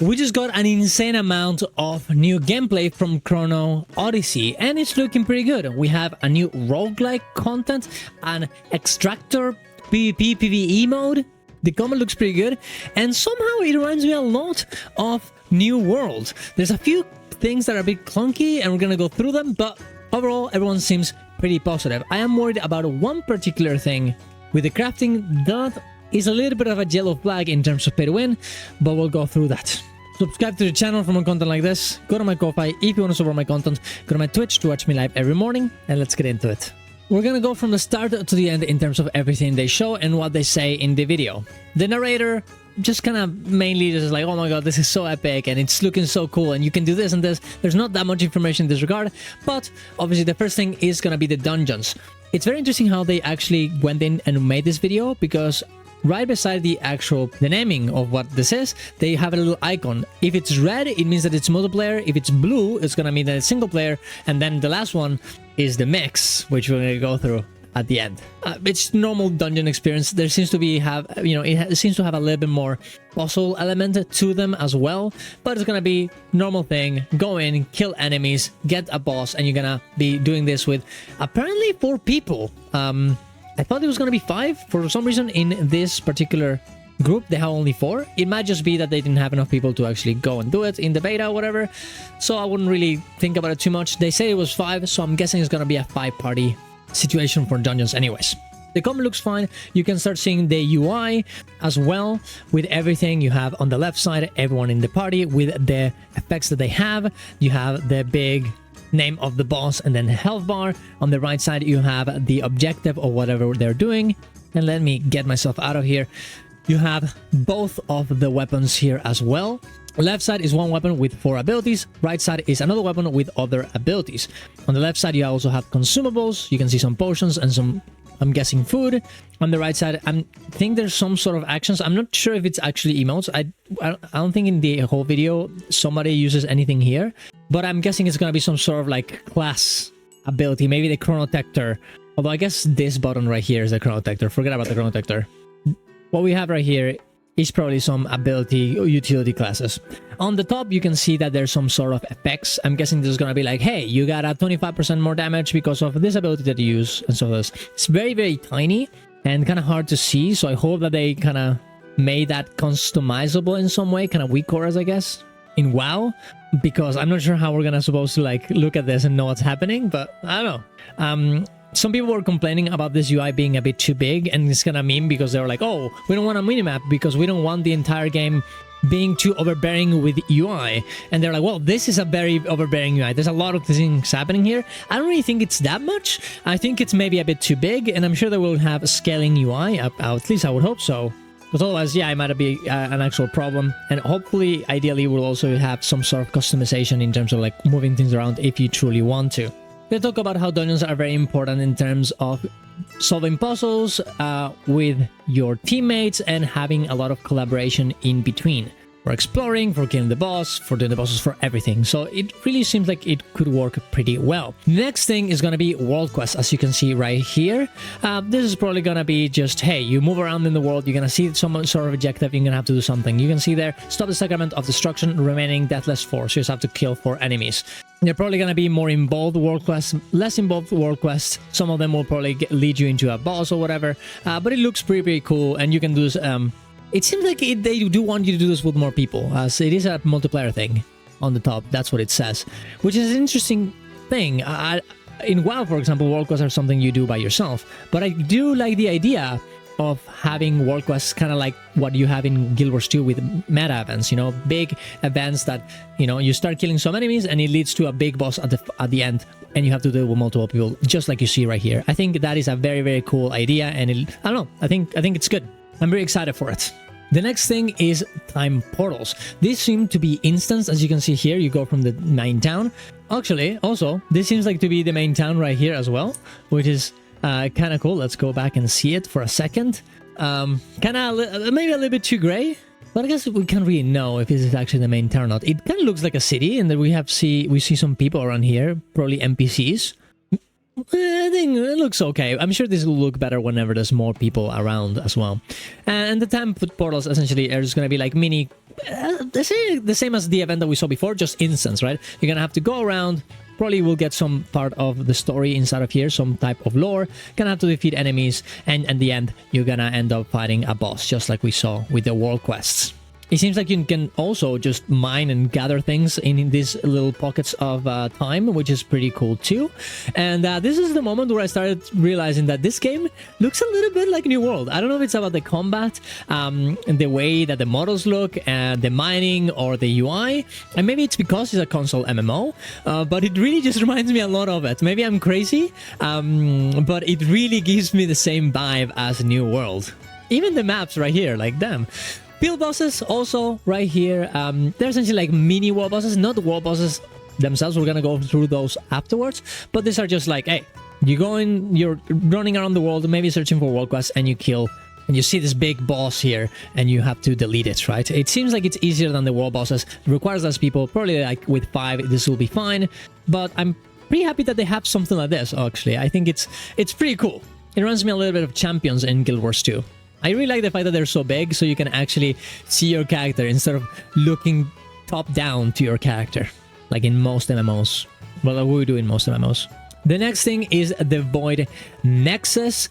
We just got an insane amount of new gameplay from Chrono Odyssey, and it's looking pretty good. We have a new roguelike content, an extractor PvP PvE mode. The combat looks pretty good, and somehow it reminds me a lot of New World. There's a few things that are a bit clunky, and we're gonna go through them, but overall, everyone seems pretty positive. I am worried about one particular thing with the crafting that is a little bit of a yellow flag in terms of pay to win, but we'll go through that. Subscribe to the channel for more content like this. Go to my Ko-Fi if you want to support my content. Go to my Twitch to watch me live every morning, and let's get into it. We're gonna go from the start to the end in terms of everything they show and what they say in the video. The narrator just kind of mainly just like, oh my god, this is so epic and it's looking so cool and you can do this and this. There's not that much information in this regard, but obviously the first thing is gonna be the dungeons. It's very interesting how they actually went in and made this video, because right beside the naming of what this is, they have a little icon. If it's red, it means that it's multiplayer. If it's blue, it's gonna mean that it's single player. And then the last one is the mix, which we're gonna go through at the end. It's normal dungeon experience. There seems to be it seems to have a little bit more puzzle element to them as well, but it's gonna be normal thing. Go in, kill enemies, get a boss, and you're gonna be doing this with apparently 4 people. I thought it was going to be 5. For some reason, in this particular group, they have only 4. It might just be that they didn't have enough people to actually go and do it in the beta or whatever. So I wouldn't really think about it too much. They say it was 5, so I'm guessing it's going to be a 5-party situation for dungeons anyways. The combat looks fine. You can start seeing the UI as well with everything. You have on the left side, everyone in the party with the effects that they have. You have the big name of the boss and then health bar. On the right side you have the objective or whatever they're doing, and let me get myself out of here. You have both of the weapons here as well. Left side is one weapon with 4 abilities, right side is another weapon with other abilities. On the left side you also have consumables. You can see some potions and some, I'm guessing, food. On the right side, I think there's some sort of actions. I'm not sure if it's actually emotes. I don't think in the whole video somebody uses anything here, but I'm guessing it's gonna be some sort of like class ability, maybe the Chrono Tector. Although I guess this button right here is the Chrono Tector. Forget about the Chrono Tector. What we have right here is probably some ability or utility classes. On the top, you can see that there's some sort of effects. I'm guessing this is gonna be like, hey, you got a 25% more damage because of this ability that you use, and so this. It's very, very tiny and kind of hard to see, so I hope that they kind of made that customizable in some way, kind of WeakCores, I guess, in WoW, because I'm not sure how we're gonna supposed to like look at this and know what's happening, but I don't know. Some people were complaining about this UI being a bit too big, and it's gonna meme because they were like, oh, we don't want a minimap because we don't want the entire game being too overbearing with UI. And they're like, well, this is a very overbearing UI. There's a lot of things happening here. I don't really think it's that much. I think it's maybe a bit too big, and I'm sure they will have a scaling UI. At least I would hope so. But otherwise, yeah, it might be an actual problem. And hopefully, ideally, we'll also have some sort of customization in terms of like moving things around if you truly want to. We talk about how dungeons are very important in terms of solving puzzles with your teammates and having a lot of collaboration in between. For exploring, for killing the boss, for doing the bosses, for everything. So it really seems like it could work pretty well. Next thing is going to be world quests, as you can see right here. This is probably going to be just, hey, you move around in the world, you're going to see some sort of objective, you're going to have to do something. You can see there, stop the Sacrament of Destruction, remaining deathless 4. So you just have to kill 4 enemies. They're probably going to be more involved world quests, less involved world quests. Some of them will probably lead you into a boss or whatever. But it looks pretty cool, and you can do this. It seems like they do want you to do this with more people, as it is a multiplayer thing on the top. That's what it says, which is an interesting thing. In WoW, for example, world quests are something you do by yourself, but I do like the idea of having world quests kind of like what you have in Guild Wars 2 with meta events, you know, big events that, you know, you start killing some enemies and it leads to a big boss at the end, and you have to do it with multiple people, just like you see right here. I think that is a very, very cool idea, and I don't know, I think it's good. I'm very excited for it. The next thing is time portals. These seem to be instants, as you can see here. You go from the main town. Actually, also, this seems like to be the main town right here as well, which is kind of cool. Let's go back and see it for a second. Kind of maybe a little bit too gray, but I guess we can't really know if this is actually the main town or not. It kind of looks like a city, and then we see some people around here, probably NPCs. I think it looks okay. I'm sure this will look better whenever there's more people around as well. And the time portals essentially are just going to be like mini... the same as the event that we saw before, just instance, right? You're going to have to go around. Probably will get some part of the story inside of here, some type of lore. Gonna have to defeat enemies, and at the end, you're gonna end up fighting a boss, just like we saw with the world quests. It seems like you can also just mine and gather things in these little pockets of time, which is pretty cool too. And this is the moment where I started realizing that this game looks a little bit like New World. I don't know if it's about the combat, and the way that the models look, and the mining, or the UI. And maybe it's because it's a console MMO, but it really just reminds me a lot of it. Maybe I'm crazy, but it really gives me the same vibe as New World. Even the maps right here, like damn. Field bosses also right here. They're essentially like mini world bosses, not the world bosses themselves. We're gonna go through those afterwards, but these are just like, hey, you go in, you're running around the world, maybe searching for world quests, and you kill, and you see this big boss here, and you have to delete it, right? It seems like it's easier than the world bosses. It requires less people. Probably like with 5, this will be fine. But I'm pretty happy that they have something like this. Actually, I think it's pretty cool. It reminds me a little bit of Champions in Guild Wars 2. I really like the fact that they're so big, so you can actually see your character instead of looking top down to your character, like in most MMOs. Well, we do in most MMOs. The next thing is the Void Nexus,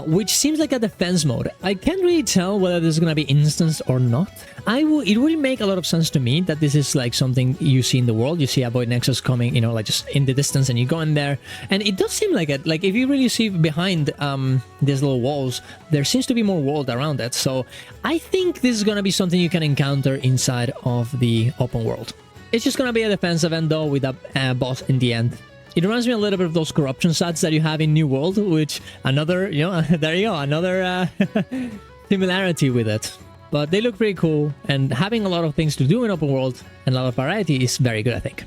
which seems like a defense mode. I can't really tell whether this is going to be instanced or not. It would make a lot of sense to me that this is like something you see in the world. You see a Void Nexus coming, you know, like just in the distance, and you go in there. And it does seem like it. Like if you really see behind these little walls, there seems to be more world around it. So I think this is going to be something you can encounter inside of the open world. It's just going to be a defense event though, with a boss in the end. It reminds me a little bit of those corruption stats that you have in New World, which another, you know, there you go, another similarity with it. But they look pretty cool, and having a lot of things to do in open world and a lot of variety is very good, I think.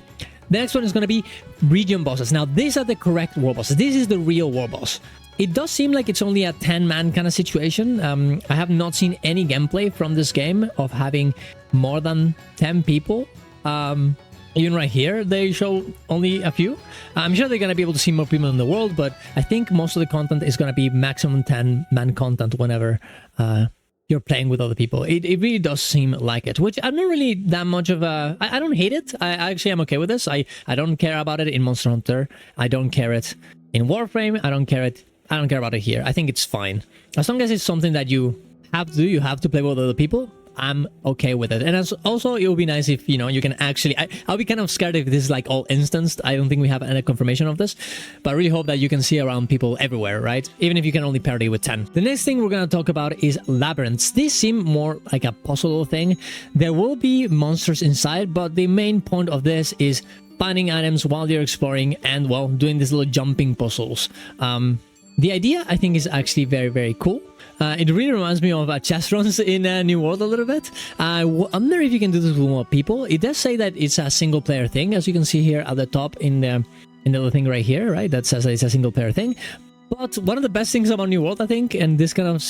The next one is going to be region bosses. Now, these are the correct world bosses. This is the real world boss. It does seem like it's only a 10-man kind of situation. I have not seen any gameplay from this game of having more than 10 people. Even right here, they show only a few. I'm sure they're going to be able to see more people in the world, but I think most of the content is going to be maximum 10-man content whenever you're playing with other people. It really does seem like it, which I'm not really that much of a... I don't hate it. I actually am okay with this. I don't care about it in Monster Hunter. I don't care it in Warframe. I don't care about it here. I think it's fine. As long as it's something that you have to do, you have to play with other people, I'm okay with it. And also, it would be nice if, you know, you can actually... I'll be kind of scared if this is like all instanced. I don't think we have any confirmation of this, but I really hope that you can see around people everywhere, right? Even if you can only party with 10. The next thing we're going to talk about is labyrinths. These seem more like a puzzle thing. There will be monsters inside, but the main point of this is finding items while you're exploring and, well, doing these little jumping puzzles. The idea, I think, is actually very, very cool. It really reminds me of chess runs in New World a little bit. I wonder if you can do this with more people. It does say that it's a single player thing, as you can see here at the top in the little thing right here, right? That says that it's a single player thing. But one of the best things about New World, I think, and this kind of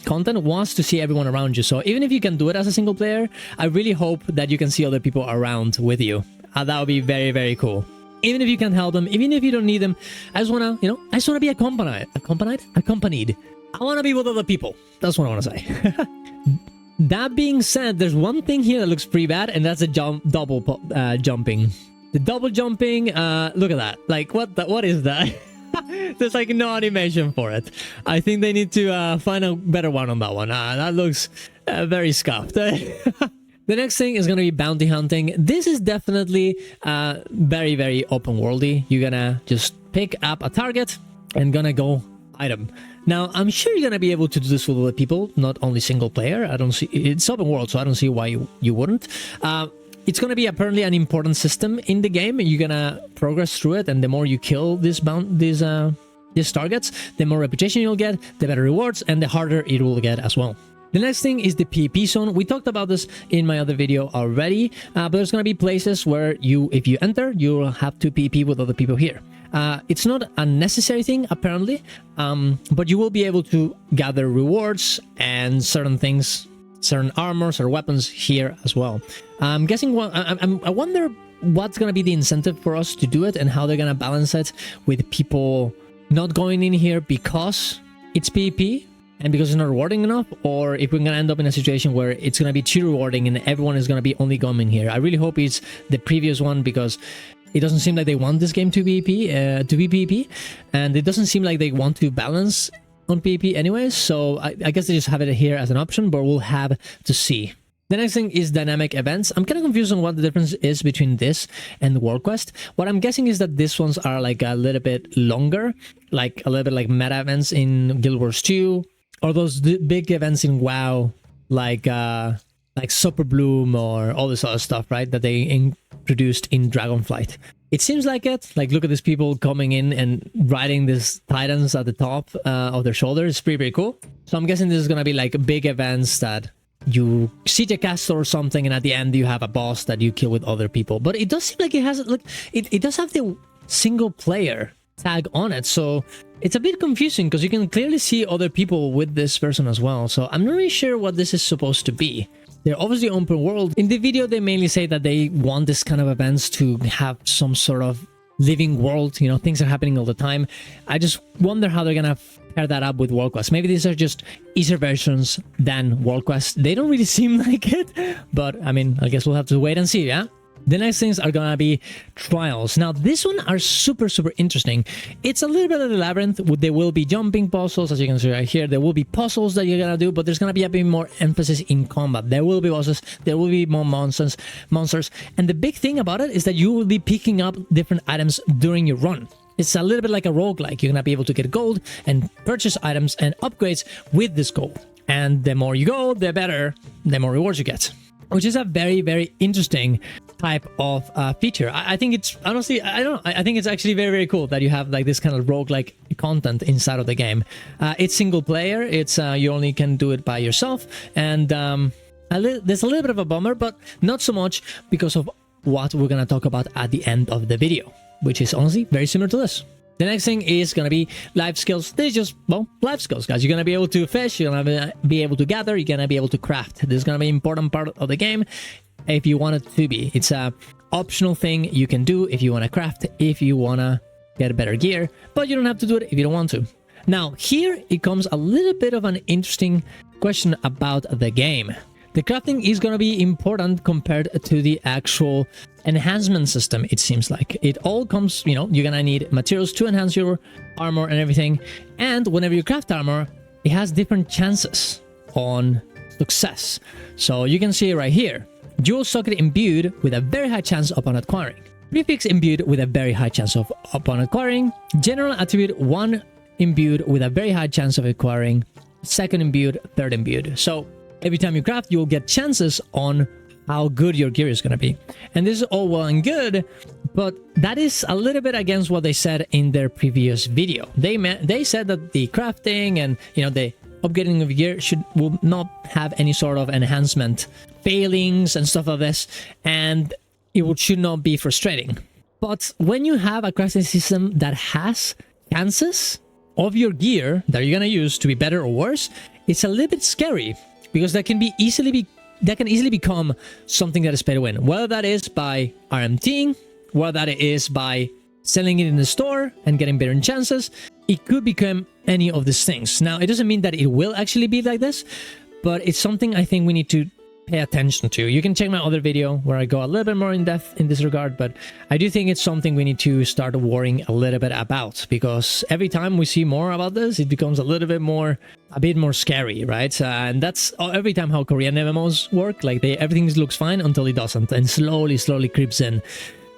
content was to see everyone around you. So even if you can do it as a single player, I really hope that you can see other people around with you. That would be very, very cool. Even if you can't help them, even if you don't need them, I just want to, you know, I just want to be accompanied. I want to be with other people. That's what I want to say. That being said, there's one thing here that looks pretty bad, and that's the double jumping. The double jumping, look at that. Like, what is that? There's like no animation for it. I think they need to find a better one on that one. That looks very scuffed. The next thing is going to be bounty hunting. This is definitely very, very open worldy. You're going to just pick up a target and gonna go item. Now, I'm sure you're gonna be able to do this with other people, not only single player. I don't see... It's open world, so I don't see why you wouldn't. It's gonna be apparently an important system in the game. You're gonna progress through it, and the more you kill these targets, the more reputation you'll get, the better rewards, and the harder it will get as well. The next thing is the PvP zone. We talked about this in my other video already, but there's going to be places where if you enter, you'll have to PvP with other people here. It's not a necessary thing, apparently, but you will be able to gather rewards and certain things certain armors or weapons here as well. I'm guessing I wonder what's gonna be the incentive for us to do it and how they're gonna balance it with people not going in here because it's PvP and because it's not rewarding enough, or if we're gonna end up in a situation where it's gonna be too rewarding and everyone is gonna be only going here. I really hope it's the previous one, because it doesn't seem like they want this game to be PvP, and it doesn't seem like they want to balance on PvP anyways, so I guess they just have it here as an option, but we'll have to see. The next thing is dynamic events. I'm kind of confused on what the difference is between this and World Quest. What I'm guessing is that these ones are like a little bit longer, like a little bit like meta events in Guild Wars 2, or those big events in WoW, like Super Bloom or all this other stuff, right? That they introduced in Dragonflight. It seems like it. Like, look at these people coming in and riding these titans at the top of their shoulders. It's pretty cool. So I'm guessing this is gonna be like big events that you siege a castle or something, and at the end you have a boss that you kill with other people. But it does seem like it has, like, it does have the single player tag on it, so it's a bit confusing because you can clearly see other people with this person as well. So I'm not really sure what this is supposed to be. They're obviously open world. In the video, they mainly say that they want this kind of events to have some sort of living world, you know, things are happening all the time. I just wonder how they're gonna pair that up with World Quest. Maybe these are just easier versions than World Quest. They don't really seem like it, but I mean, I guess we'll have to wait and see, yeah? The next things are gonna be trials. Now, this one are super interesting. It's a little bit of the Laberynth. There will be jumping puzzles, as you can see right here. There will be puzzles that you're gonna do, but there's gonna be a bit more emphasis in combat. There will be bosses, there will be more monsters. And the big thing about it is that you will be picking up different items during your run. It's a little bit like a roguelike. You're gonna be able to get gold and purchase items and upgrades with this gold. And the more you go, the better, the more rewards you get. Which is a very interesting type of feature. I think it's, honestly, I don't know, I think it's actually very cool that you have like this kind of roguelike content inside of the game. It's single player, it's you only can do it by yourself, and there's a little bit of a bummer, but not so much because of what we're gonna talk about at the end of the video, which is honestly very similar to this. The next thing is going to be life skills. This is just, well, life skills, guys. You're going to be able to fish, you're going to be able to gather, you're going to be able to craft. This is going to be an important part of the game if you want it to be. It's a optional thing you can do if you want to craft, if you want to get better gear, but you don't have to do it if you don't want to. Now, here it comes a little bit of an interesting question about the game. The crafting is going to be important compared to the actual enhancement system, it seems like. It all comes, you know, you're going to need materials to enhance your armor and everything. And whenever you craft armor, it has different chances on success. So you can see right here, dual socket imbued with a very high chance upon acquiring. Prefix imbued with a very high chance of upon acquiring. General attribute 1 imbued with a very high chance of acquiring. Second imbued, third imbued. So every time you craft, you'll get chances on how good your gear is going to be. And this is all well and good, but that is a little bit against what they said in their previous video. They said that the crafting and, you know, the upgrading of gear will not have any sort of enhancement failings and stuff like this, and it should not be frustrating. But when you have a crafting system that has chances of your gear that you're going to use to be better or worse, it's a little bit scary, because that can easily become something that is pay to win. Whether that is by RMTing, whether that is by selling it in the store and getting better chances, it could become any of these things. Now, it doesn't mean that it will actually be like this, but it's something I think we need to pay attention to. You can check my other video where I go a little bit more in depth in this regard, but I do think it's something we need to start worrying a little bit about, because every time we see more about this, it becomes a bit more scary, right? And that's every time how Korean MMOs work. Like, everything looks fine until it doesn't, and slowly creeps in.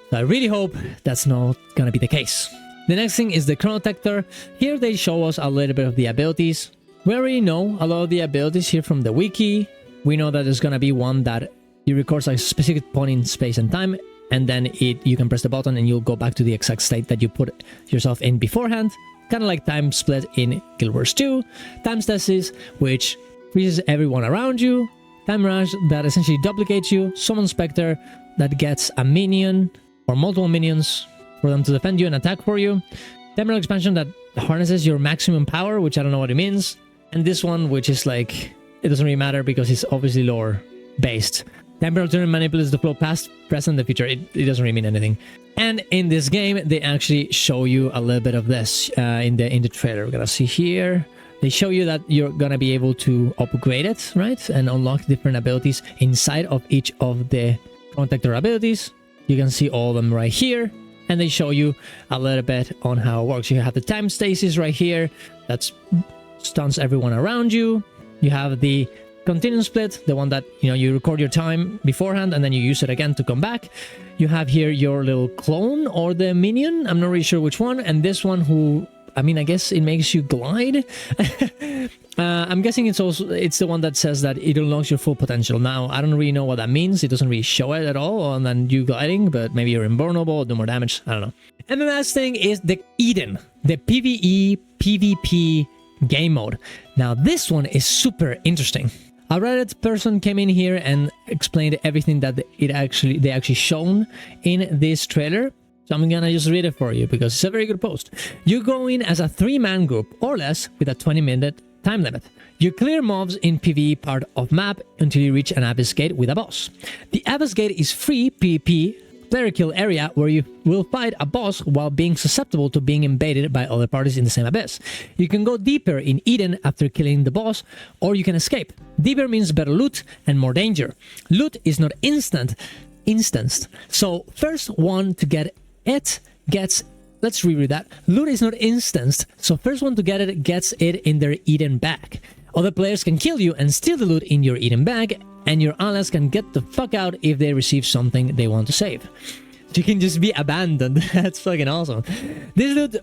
So I really hope that's not gonna be the case. The next thing is the Chrono Tector. Here they show us a little bit of the abilities. We already know a lot of the abilities here from the wiki. We know that there's gonna be one that it records a specific point in space and time, and then you can press the button and you'll go back to the exact state that you put yourself in beforehand. Kind of like time split in Guild Wars 2. Time stasis, which freezes everyone around you. Time rush, that essentially duplicates you. Summon Spectre, that gets a minion or multiple minions for them to defend you and attack for you. Temporal expansion, that harnesses your maximum power, which I don't know what it means. And this one, which is like it doesn't really matter because it's obviously lore based. Temperature manipulates the flow past, present, the future. It doesn't really mean anything. And in this game, they actually show you a little bit of this in the trailer. We're gonna see here. They show you that you're gonna be able to upgrade it, right? And unlock different abilities inside of each of the Chrono Tector abilities. You can see all of them right here. And they show you a little bit on how it works. You have the time stasis right here. That stuns everyone around you. You have the continuum split, the one that, you know, you record your time beforehand and then you use it again to come back. You have here your little clone or the minion. I'm not really sure which one. And this one who, I mean, I guess it makes you glide. I'm guessing it's the one that says that it unlocks your full potential. Now, I don't really know what that means. It doesn't really show it at all, and then you gliding, but maybe you're invulnerable, do more damage. I don't know. And the last thing is the Eden, the PvE PvP game mode. Now, this one is super interesting. A Reddit person came in here and explained everything that they actually shown in this trailer. So I'm gonna just read it for you because it's a very good post. You go in as a 3-man group or less with a 20-minute time limit. You clear mobs in PvE part of map until you reach an Abyss Gate with a boss. The Abyss Gate is free PvP player kill area where you will fight a boss while being susceptible to being invaded by other parties in the same abyss. You can go deeper in Eden after killing the boss, or you can escape. Deeper means better loot and more danger. Loot is not instanced. So first one to get it gets, let's reread that. Loot is not instanced, so first one to get it gets it in their Eden bag. Other players can kill you and steal the loot in your Eden bag, and your allies can get the fuck out if they receive something they want to save. You can just be abandoned. That's fucking awesome. This loot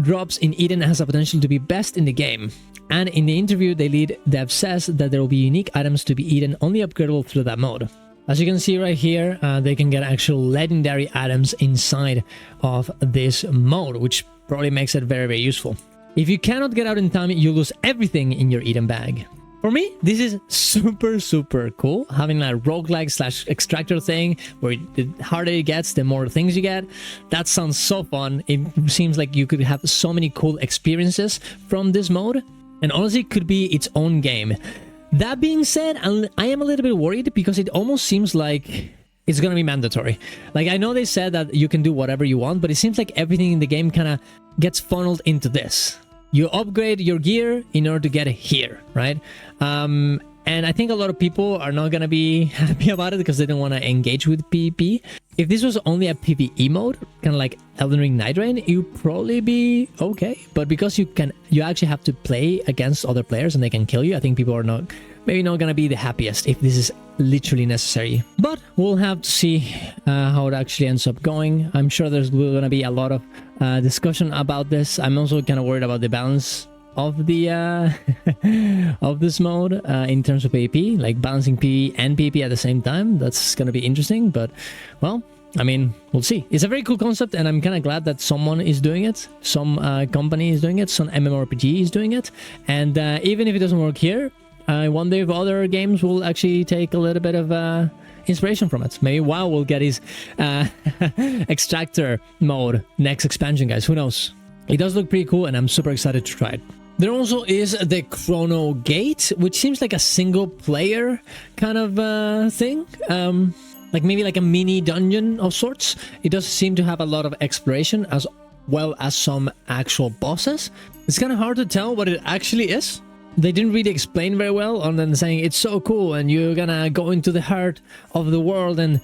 drops in Eden has a potential to be best in the game. And in the interview, the lead dev says that there will be unique items to be Eden only upgradable through that mode. As you can see right here, they can get actual legendary items inside of this mode, which probably makes it very, very useful. If you cannot get out in time, you lose everything in your Eden bag. For me, this is super, super cool. Having a roguelike / extractor thing where the harder it gets, the more things you get. That sounds so fun. It seems like you could have so many cool experiences from this mode. And honestly, it could be its own game. That being said, I am a little bit worried because it almost seems like it's gonna be mandatory. Like, I know they said that you can do whatever you want, but it seems like everything in the game kind of gets funneled into this. You upgrade your gear in order to get here, right? And I think a lot of people are not gonna be happy about it because they don't want to engage with PvP. If this was only a PvE mode, kind of like Elden Ring Night Rain, it would probably be okay. But because you actually have to play against other players and they can kill you, I think people are maybe not gonna be the happiest if this is literally necessary. But we'll have to see how it actually ends up going. I'm sure there's gonna be a lot of discussion about this. I'm also kind of worried about the balance of the of this mode in terms of PvP, like balancing PvE and PvP at the same time. That's gonna be interesting, but well, I mean, we'll see. It's a very cool concept, and I'm kind of glad that someone is doing it. Some company is doing it, some MMORPG is doing it, and even if it doesn't work here, I wonder if other games will actually take a little bit of inspiration from it. Maybe WoW will get his extractor mode next expansion, guys. Who knows? It does look pretty cool, and I'm super excited to try it. There also is the Chronogate, which seems like a single player kind of thing. Like maybe like a mini dungeon of sorts. It does seem to have a lot of exploration as well as some actual bosses. It's kind of hard to tell what it actually is. They didn't really explain very well on them saying it's so cool and you're gonna go into the heart of the world and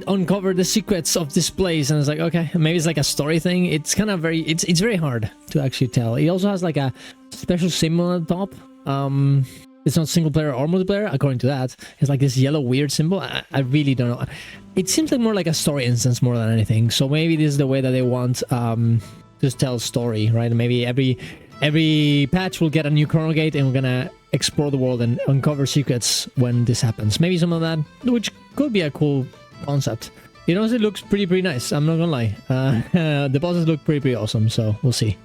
uncover the secrets of this place. And it's like, okay, maybe it's like a story thing. It's kind of it's very hard to actually tell. It also has like a special symbol on the top. It's not single player or multiplayer, according to that. It's like this yellow weird symbol. I really don't know. It seems like more like a story instance more than anything. So maybe this is the way that they want to tell a story, right? Maybe every patch will get a new Chronogate, and we're gonna explore the world and uncover secrets when this happens. Maybe some of that, which could be a cool concept. It honestly looks pretty nice. I'm not gonna lie. The bosses look pretty awesome, so we'll see.